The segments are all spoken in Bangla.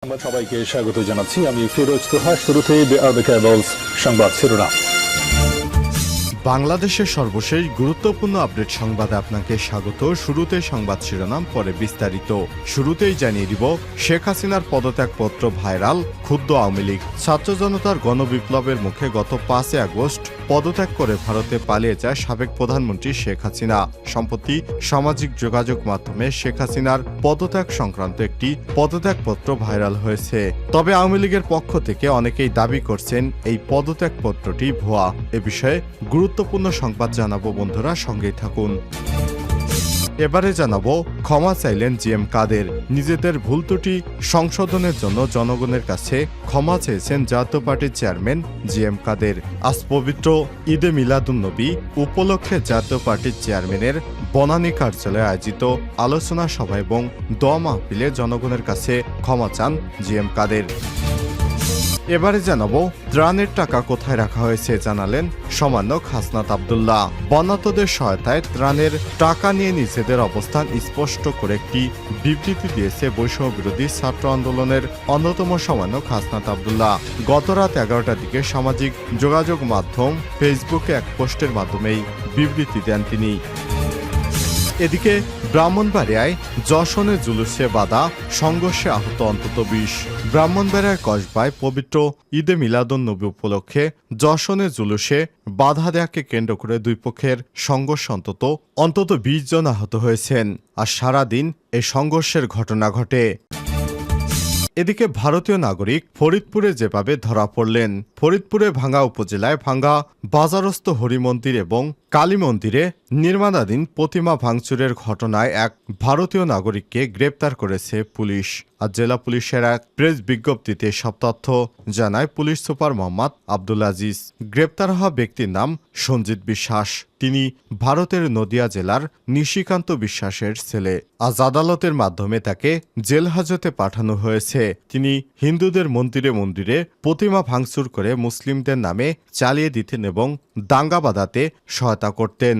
সংবাদ সবাইকে স্বাগত জানাচ্ছি। আমি ফিরোজ তোহা। শুরুতেই সংবাদ শিরোনাম। বাংলাদেশের সর্বশেষ গুরুত্বপূর্ণ আপডেট সংবাদে আপনাকে স্বাগত। শুরুতে সংবাদ শিরোনাম, পরে বিস্তারিত। শুরুতেই জানিয়ে দিব, শেখ হাসিনার পদত্যাগপত্র ভাইরাল, ক্ষুব্ধ আওয়ামী লীগ। ছাত্র জনতার গণবিপ্লবের মুখে গত ৫ আগস্ট পদত্যাগ করে ভারতে পালিয়ে যায় সাবেক প্রধানমন্ত্রী শেখ হাসিনা। সম্প্রতি সামাজিক যোগাযোগ মাধ্যমে শেখ হাসিনার পদত্যাগ সংক্রান্ত একটি পদত্যাগপত্র ভাইরাল হয়েছে। তবে আওয়ামী লীগের পক্ষ থেকে অনেকেই দাবি করছেন এই পদত্যাগপত্রটি ভুয়া। এ বিষয়ে গুরুত্বপূর্ণ সংবাদ জানাবো, বন্ধুরা সঙ্গেই থাকুন। এবারে জানাবো, ক্ষমা চাইলেন জিএম কাদের। নিজেদের ভুল ত্রুটি সংশোধনের জন্য জনগণের কাছে ক্ষমা চেয়েছেন জাতীয় পার্টির চেয়ারম্যান জিএম কাদের। আজ পবিত্র ঈদে মিলাদুন্নবী উপলক্ষে জাতীয় পার্টির চেয়ারম্যানের বনানী কার্যালয়ে আয়োজিত আলোচনা সভা এবং দোয়া মাহফিলে জনগণের কাছে ক্ষমা চান জিএম কাদের। এবারে জানাবো, ত্রাণের টাকা কোথায় রাখা হয়েছে জানালেন সমন্বয়ক হাসনাত আব্দুল্লাহ। বন্যার্তদের সহায়তায় ত্রাণের টাকা নিয়ে নিজেদের অবস্থান স্পষ্ট করে একটি বিবৃতি দিয়েছে বৈষম্য বিরোধী ছাত্র আন্দোলনের অন্যতম সমন্বয়ক হাসনাত আব্দুল্লাহ। গত রাত 11টার দিকে সামাজিক যোগাযোগ মাধ্যম ফেসবুকে এক পোস্টের মাধ্যমেই বিবৃতি দেন তিনি। এদিকে ব্রাহ্মণবাড়িয়ায় যশোরে জুলুসে বাধা, সংঘর্ষে আহত অন্তত 20। ব্রাহ্মণবাড়িয়ার কসবায় পবিত্র ঈদে মিলাদুন্নবী উপলক্ষে যশোরে জুলুসে বাধা দেয়াকে কেন্দ্র করে দুই পক্ষের সংঘর্ষ অন্তত 20 জন আহত হয়েছেন। আর সারাদিন এই সংঘর্ষের ঘটনা ঘটে। এদিকে ভারতীয় নাগরিক ফরিদপুরে যেভাবে ধরা পড়লেন। ফরিদপুরে ভাঙ্গা উপজেলায় ভাঙ্গা বাজারস্থ হরিমন্দির এবং কালী মন্দিরে নির্মাণাধীন প্রতিমা ভাঙচুরের ঘটনায় এক ভারতীয় নাগরিককে গ্রেপ্তার করেছে পুলিশ। আর জেলা পুলিশের এক প্রেস বিজ্ঞপ্তিতে সব তথ্য জানায় পুলিশ সুপার মোহাম্মদ আব্দুল আজিজ। গ্রেপ্তার হওয়া ব্যক্তির নাম সঞ্জিত বিশ্বাস। তিনি ভারতের নদিয়া জেলার নিশিকান্ত বিশ্বাসের ছেলে। আজ আদালতের মাধ্যমে তাকে জেল হাজতে পাঠানো হয়েছে। তিনি হিন্দুদের মন্দিরে মন্দিরে প্রতিমা ভাঙচুর করে মুসলিমদের নামে চালিয়ে দিতেন এবং দাঙ্গা বাঁধাতে সহায়তা করতেন।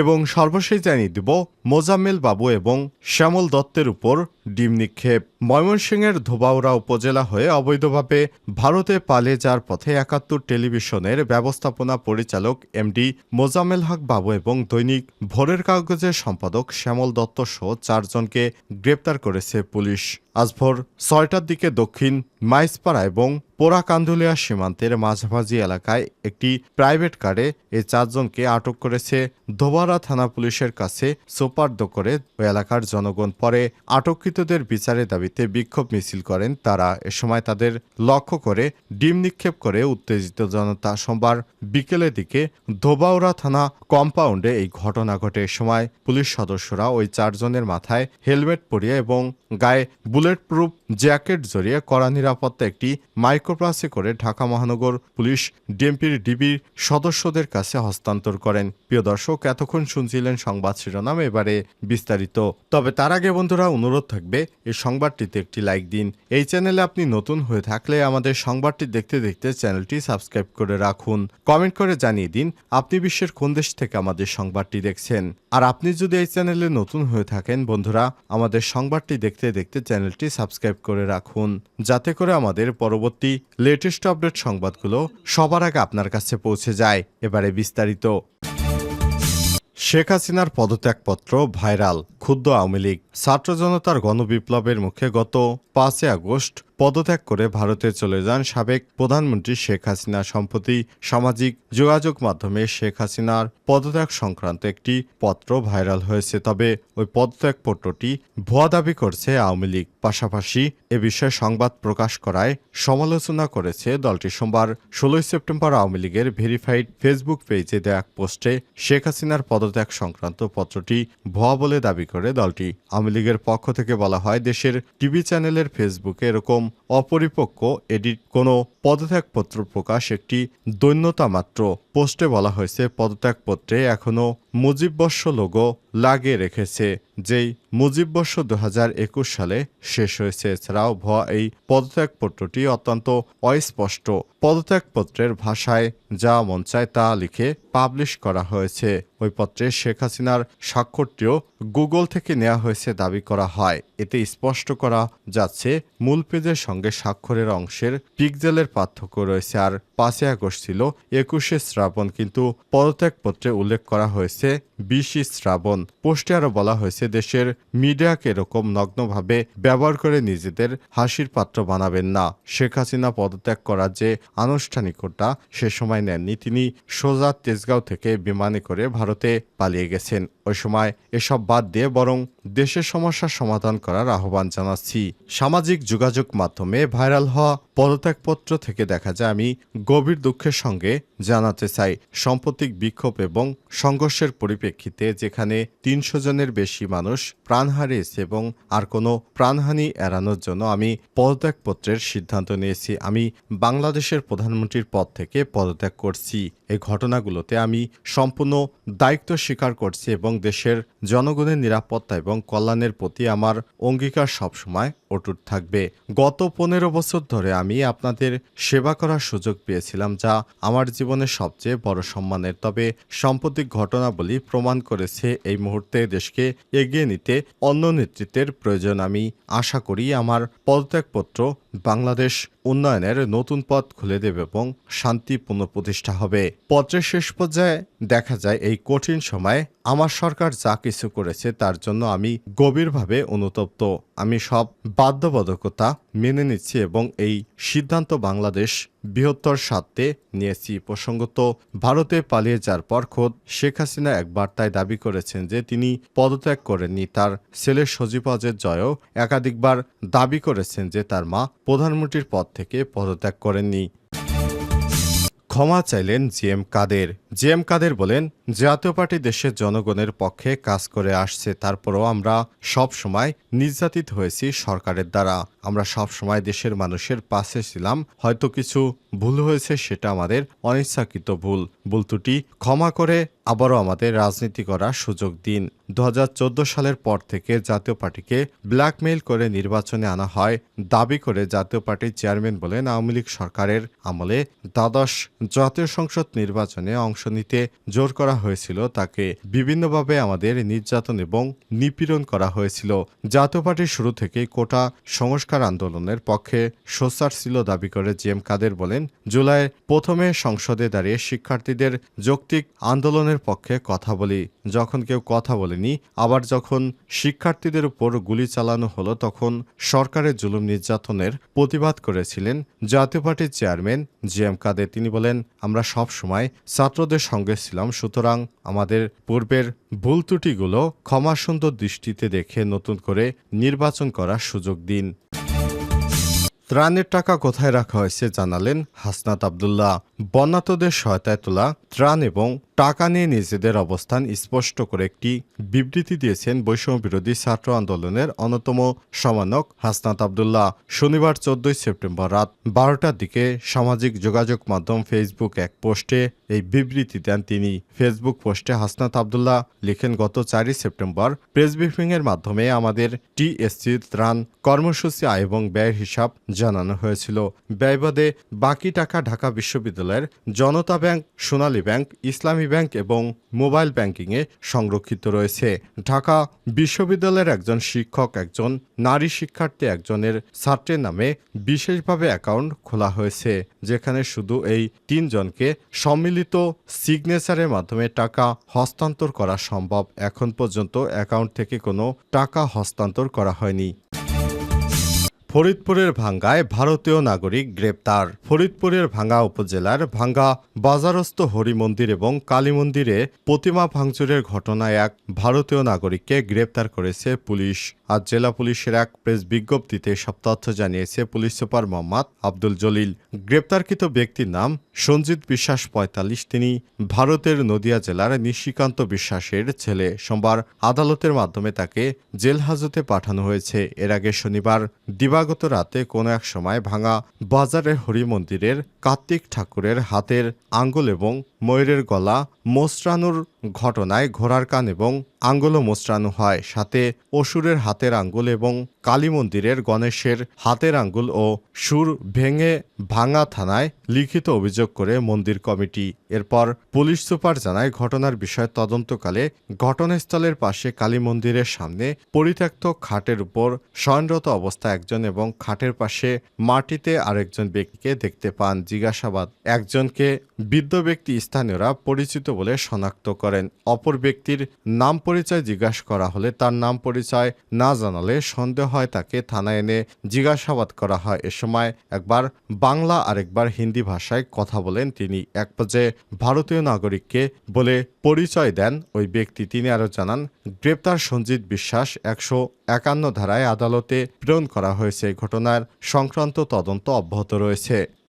এবং সর্বশেষ জানিয়ে দিব, মোজাম্মেল বাবু এবং শ্যামল দত্তের উপর ডিম নিক্ষেপ। ময়মনসিংহের ধোবাউড়া উপজেলা হয়ে অবৈধভাবে ভারতে পালিয়ে যাওয়ার পথে ৭১ টেলিভিশনের ব্যবস্থাপনা পরিচালক এমডি মোজাম্মেল হক বাবু এবং দৈনিক ভোরের কাগজের সম্পাদক শ্যামল দত্ত সহ 4 জনকে গ্রেপ্তার করেছে পুলিশ। আজ ভোর 6টার দিকে দক্ষিণ মাইজপাড়া এবং পোড়াকান্দুলিয়া সীমান্তের মাঝামাঝি এলাকায় একটি প্রাইভেট কারে এই 4 জনকে আটক করেছে ধোবাউড়া থানা পুলিশের কাছে সোপর্দ করে ওই এলাকার জনগণ। পরে আটককৃতদের বিচারের দাবিতে বিক্ষোভ মিছিল করেন তারা। এ সময় তাদের লক্ষ্য করে ডিম নিক্ষেপ করে উত্তেজিত জনতা। সোমবার বিকেলের দিকে ধোবাউড়া থানা কম্পাউন্ডে এই ঘটনা ঘটে। এ সময় পুলিশ সদস্যরা ওই 4 জনের মাথায় হেলমেট পরিয়ে এবং গায়ে বুলেট প্রুফ জ্যাকেট জড়িয়ে কড়া নিরাপত্তা একটি মাইক্রোবাসে করে ঢাকা মহানগর পুলিশ ডিএমপির ডিবির সদস্যদের কাছে হস্তান্তর করেন। প্রিয় দর্শক, এতক্ষণ শুনছিলেন সংবাদ শিরোনাম, এবারে বিস্তারিত। তবে তার আগে বন্ধুরা অনুরোধ থাকবে, এই সংবাদটিতে একটি লাইক দিন। এই চ্যানেলে আপনি নতুন হয়ে থাকলে আমাদের সংবাদটি দেখতে দেখতে চ্যানেলটি সাবস্ক্রাইব করে রাখুন। কমেন্ট করে জানিয়ে দিন আপনি বিশ্বের কোন দেশ থেকে আমাদের সংবাদটি দেখছেন। আর আপনি যদি এই চ্যানেলে নতুন হয়ে থাকেন বন্ধুরা, আমাদের সংবাদটি দেখতে দেখতে চ্যানেলটি সাবস্ক্রাইব করে রাখুন, যাতে করে আমাদের পরবর্তী লেটেস্ট আপডেট সংবাদগুলো সবার আগে আপনার কাছে পৌঁছে যায়। এবারে বিস্তারিত। শেখ হাসিনার পদত্যাগপত্র ভাইরাল, ক্ষুব্ধ আওয়ামী লীগ। ছাত্র জনতার গণবিপ্লবের মুখে গত ৫ আগস্ট পদত্যাগ করে ভারতে চলে যান সাবেক প্রধানমন্ত্রী শেখ হাসিনা। সম্প্রতি সামাজিক যোগাযোগ মাধ্যমে শেখ হাসিনার পদত্যাগ সংক্রান্ত একটি পত্র ভাইরাল হয়েছে। তবে ওই পদত্যাগপত্রটি ভুয়া দাবি করছে আওয়ামী লীগ। পাশাপাশি এ বিষয়ে সংবাদ প্রকাশ করায় সমালোচনা করেছে দলটি। সোমবার ১৬ সেপ্টেম্বর আওয়ামী লীগের ভেরিফাইড ফেসবুক পেজে দেওয়া এক পোস্টে শেখ হাসিনার পদত্যাগ সংক্রান্ত পত্রটি ভুয়া বলে দাবি করে দলটি। আওয়ামী লীগের পক্ষ থেকে বলা হয়, দেশের টিভি চ্যানেলের ফেসবুকে এরকম অপরিপক্ক এডিট কোনো পদত্যাগপত্র প্রকাশ একটি দৈন্যতা মাত্র। পোস্টে বলা হয়েছে, পদত্যাগপত্রে এখনও মুজিববর্ষ লোগো লাগিয়ে রেখেছে, যেই মুজিববর্ষ 2021 সালে শেষ হয়েছে। এছাড়াও ভুয়া এই পদত্যাগপত্রটি অত্যন্ত অস্পষ্ট। পদত্যাগপত্রের ভাষায় যা মন চায় তা লিখে পাবলিশ করা হয়েছে। ওই পত্রে শেখ হাসিনার স্বাক্ষরটিও গুগল থেকে নেওয়া হয়েছে দাবি করা হয়। এতে স্পষ্ট করা যাচ্ছে মূল পেজের সঙ্গে স্বাক্ষরের অংশের পিক্সেলের পার্থক্য রয়েছে। আর 5 আগস্ট ছিল 21 শ্রাবণ, কিন্তু পদত্যাগপত্রে উল্লেখ করা হয়েছে 20 শ্রাবণ। পোস্টে আরও বলা হয়েছে, দেশের মিডিয়াকে এরকম নগ্নভাবে ব্যবহার করে নিজেদের হাসির পাত্র বানাবেন না। শেখ হাসিনা পদত্যাগ করার যে আনুষ্ঠানিকতা সে সময় নেননি। তিনি সোজা তেজগাঁও থেকে বিমানে করে ভারতে পালিয়ে গেছেন। ওই সময় এসব বাদ দিয়ে বরং দেশের সমস্যার সমাধান করার আহ্বান জানাচ্ছি। সামাজিক যোগাযোগ মাধ্যমে ভাইরাল হওয়া পদত্যাগপত্র থেকে দেখা যায়, আমি গভীর দুঃখের সঙ্গে জানাতে চাই, সাম্প্রতিক বিক্ষোভ এবং সংঘর্ষের পরিপ্রেক্ষিতে যেখানে 300 জনের বেশি মানুষ প্রাণ হারিয়েছে এবং আর কোনো প্রাণহানি এড়ানোর জন্য আমি পদত্যাগপত্রের সিদ্ধান্ত নিয়েছি। আমি বাংলাদেশের প্রধানমন্ত্রীর পদ থেকে পদত্যাগ করছি। এই ঘটনাগুলোতে আমি সম্পূর্ণ দায়িত্ব স্বীকার করছি এবং দেশের জনগণের নিরাপত্তা এবং কল্যাণের প্রতি আমার অঙ্গীকার সবসময় অটুট থাকবে। গত 15 বছর ধরে আমি আপনাদের সেবা করার সুযোগ পেয়েছিলাম, যা আমার জীবনের সবচেয়ে বড় সম্মানের। তবে সাম্প্রতিক ঘটনাবলী প্রমাণ করেছে এই মুহূর্তে দেশকে এগিয়ে নিতে অন্য নেতৃত্বের প্রয়োজন। আমি আশা করি আমার পদত্যাগপত্র বাংলাদেশ উন্নয়নের নতুন পথ খুলে দেবে এবং শান্তি পুনঃপ্রতিষ্ঠা হবে। পত্রের শেষ পর্যায়ে দেখা যায়, এই কঠিন সময়ে আমার সরকার যা কিছু করেছে তার জন্য আমি গভীরভাবে অনুতপ্ত। আমি সব বাধ্যবাধকতা মেনে নিচ্ছি এবং এই সিদ্ধান্ত বাংলাদেশ বৃহত্তর স্বার্থে নিয়েছি। প্রসঙ্গত, ভারতে পালিয়ে যাওয়ার পর খোদ শেখ হাসিনা এক বার্তায় দাবি করেছেন যে তিনি পদত্যাগ করেননি। তার ছেলে সজীব ওয়াজেদ জয়ও একাধিকবার দাবি করেছেন যে তার মা প্রধানমন্ত্রীর পদ থেকে পদত্যাগ করেননি। ক্ষমা চাইলেন জিএম কাদের। জিএম কাদের বলেন, জাতীয় পার্টি দেশের জনগণের পক্ষে কাজ করে আসছে। তারপরও আমরা সব সময় নির্যাতিত হয়েছি সরকারের দ্বারা। আমরা সব সময় দেশের মানুষের পাশে ছিলাম। হয়তো কিছু ভুল হয়েছে, সেটা আমাদের অনিচ্ছাকৃত ভুল ত্রুটি ক্ষমা করে আবারও আমাদের রাজনীতি করার সুযোগ দিন। 2014 সালের পর থেকে জাতীয় পার্টিকে ব্ল্যাকমেইল করে নির্বাচনে আনা হয় দাবি করে জাতীয় পার্টির চেয়ারম্যান বলেন, আওয়ামী লীগ সরকারের আমলে দ্বাদশ জাতীয় সংসদ নির্বাচনে অংশ নিতে জোর করা হয়েছিল। তাকে বিভিন্নভাবে আমাদের নির্যাতন এবং নিপীড়ন করা হয়েছিল। জাতীয় পার্টি শুরু থেকেই কোটা সংস্কার আন্দোলনের পক্ষে সোচ্চার ছিল দাবি করে জিএম কাদের বলেন, জুলাইয়ে প্রথমে সংসদে দাঁড়িয়ে শিক্ষার্থীদের যৌক্তিক আন্দোলনের পক্ষে কথা বলি। যখন কেউ কথা বলেনি, আবার যখন শিক্ষার্থীদের উপর গুলি চালানো হলো, তখন সরকারের জুলুম নির্যাতনের প্রতিবাদ করেছিলেন জাতীয় পার্টির চেয়ারম্যান জিএম কাদের। তিনি বলেন, আমরা সব সময় ছাত্রদের সঙ্গে ছিলাম, সুতরাং আমাদের পূর্বের ভুল ত্রুটিগুলো ক্ষমাসুন্দর দৃষ্টিতে দেখে নতুন করে নির্বাচন করার সুযোগ দিন। ত্রাণের টাকা কোথায় রাখা হয়েছে জানালেন হাসনাত আব্দুল্লাহ। বন্যার্তদের সহায়তায় তোলা ত্রাণ এবং টাকা নিয়ে নিজেদের অবস্থান স্পষ্ট করে একটি বিবৃতি দিয়েছেন বৈষম্য বিরোধী ছাত্র আন্দোলনের অন্যতম সমন্বয়ক হাসনাত আব্দুল্লাহ। শনিবার 14 সেপ্টেম্বর রাত 12টার দিকে সামাজিক যোগাযোগ মাধ্যম ফেসবুক এক পোস্টে এই বিবৃতি দেন তিনি। ফেসবুক পোস্টে হাসনাত আব্দুল্লাহ লিখেন, গত 4 সেপ্টেম্বর প্রেস ব্রিফিংয়ের মাধ্যমে আমাদের টিএসসি ত্রাণ কর্মসূচি আয় এবং ব্যয়ের হিসাব জানানো হয়েছিল। ব্যয়বাদে বাকি টাকা ঢাকা বিশ্ববিদ্যালয়ের জনতা ব্যাংক, সোনালী ব্যাংক, ইসলামী ব্যাংক এবং মোবাইল ব্যাংকিংয়ে সংরক্ষিত রয়েছে। ঢাকা বিশ্ববিদ্যালয়ের একজন শিক্ষক, একজন নারী শিক্ষার্থী, একজনের ছাত্রের নামে বিশেষভাবে অ্যাকাউন্ট খোলা হয়েছে, যেখানে শুধু এই 3 জনকে সম্মিলিত সিগনেচারের মাধ্যমে টাকা হস্তান্তর করা সম্ভব। এখন পর্যন্ত অ্যাকাউন্ট থেকে কোনো টাকা হস্তান্তর করা হয়নি। ফরিদপুরের ভাঙ্গায় ভারতীয় নাগরিক গ্রেপ্তার। ফরিদপুরের ভাঙ্গা উপজেলার ভাঙ্গা বাজারস্থ হরি মন্দির এবং কালী মন্দিরে প্রতিমা ভাঙচুরের ঘটনায় এক ভারতীয় নাগরিককে গ্রেপ্তার করেছে পুলিশ। আজ জেলা পুলিশের এক প্রেস বিজ্ঞপ্তিতে সব তথ্য জানিয়েছে পুলিশ সুপার মোহাম্মদ আব্দুল জলিল। গ্রেপ্তারকৃত ব্যক্তির নাম সঞ্জিত বিশ্বাস 45। তিনি ভারতের নদিয়া জেলার নিশিকান্ত বিশ্বাসের ছেলে। সোমবার আদালতের মাধ্যমে তাকে জেল হাজতে পাঠানো হয়েছে। এর আগে শনিবার দিবাগত দিবাগত রাতে কোনো এক সময় ভাঙা বাজারে হরি মন্দিরের কার্তিক ঠাকুরের হাতের আঙ্গুল এবং ময়ূরের গলা মোচড়ানোর ঘটনায় ঘোড়ার কান এবং আঙ্গুলও মোচড়ানো হয়, সাথে অসুরের হাতের আঙ্গুল এবং কালী মন্দিরের গণেশের হাতের আঙ্গুল ও সুর ভেঙে ভাঙা থানায় লিখিত অভিযোগ করে মন্দির কমিটি। এরপর পুলিশ সুপার জানায়, ঘটনার বিষয়ে তদন্তকালে ঘটনাস্থলের পাশে কালী মন্দিরের সামনে পরিত্যক্ত খাটের উপর শয়নরত অবস্থায় একজন এবং খাটের পাশে মাটিতে আরেকজন ব্যক্তিকে দেখতে পান। জিজ্ঞাসাবাদ একজনকে বৃদ্ধ ব্যক্তি স্থানীয়রা পরিচিত বলে শনাক্ত করেন। অপর ব্যক্তির নাম পরিচয় জিজ্ঞাসা করা হলে তার নাম পরিচয় না জানালে সন্দেহ হয় তাকে থানায় এনে জিজ্ঞাসাবাদ করা হয়। এ সময় একবার বাংলা আর একবার হিন্দি ভাষায় কথা বলেন তিনি। এক পর্যায়ে ভারতীয় নাগরিককে বলে পরিচয় দেন ওই ব্যক্তি। তিনি আরও জানান, গ্রেপ্তার সঞ্জিত বিশ্বাস 151 ধারায় আদালতে প্রেরণ করা হয়েছে। ঘটনার সংক্রান্ত তদন্ত অব্যাহত রয়েছে।